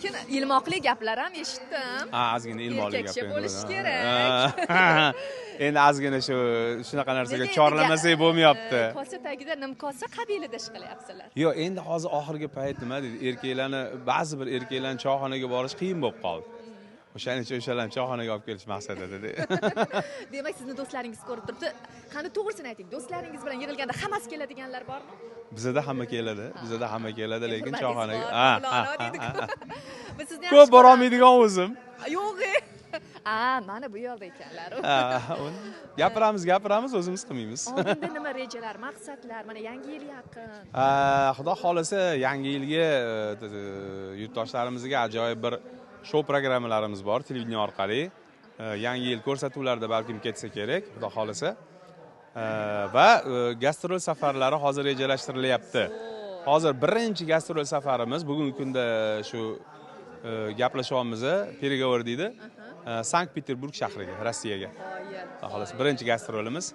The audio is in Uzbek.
lekin ilmoqli gaplar ham eshitdim. Ozgina ilmoqli gap. Erkakcha bo'lish kerak. Endi ozgina shunaqa narsaga chorlamasak bo'lmayapti. Kosa tagida nimkosa qabilida ish qilyapsizlar. Yo'q, endi hozir oxirgi payt nima deydi, ba'zi bir erkaklarni choyxonaga borish qiyin bo'lib qoldi. O'shaning uchun o'shalarni choyxonaga olib kelish maqsad edi. Demak, sizni do'stlaringiz ko'rib turibdi. Qani to'g'risini ayting, do'stlaringiz bilan yig'ilganda hammasi keladiganlar bormi? Bizda hamma keladi, lekin choyxonaga. Biz sizni Ko'p bora olmaydigan o'zim. Yo'q. Mana bu yo'lda ekanlar. Gapiramiz, o'zimiz qilmaymiz. Oldinda nima rejalar, maqsadlar? Mana yangi yil yaqin. Xudo xolasa, yangi yilga yurtdoshlarimizga ajoyib bir shou programmalarimiz bor televideniya orqali. Yangi yil ko'rsatuvlarda balkim ketsa kerak, xudo xolasa. Va gastrol safarlari hozir rejalashtirilyapti. Hozir birinchi gastrol safarimiz bugungi kunda shu gaplashyapmiz, переговор deydi. Sankt Peterburg shahriga, Rossiyaga. Xudo xolasa birinchi gastrolimiz.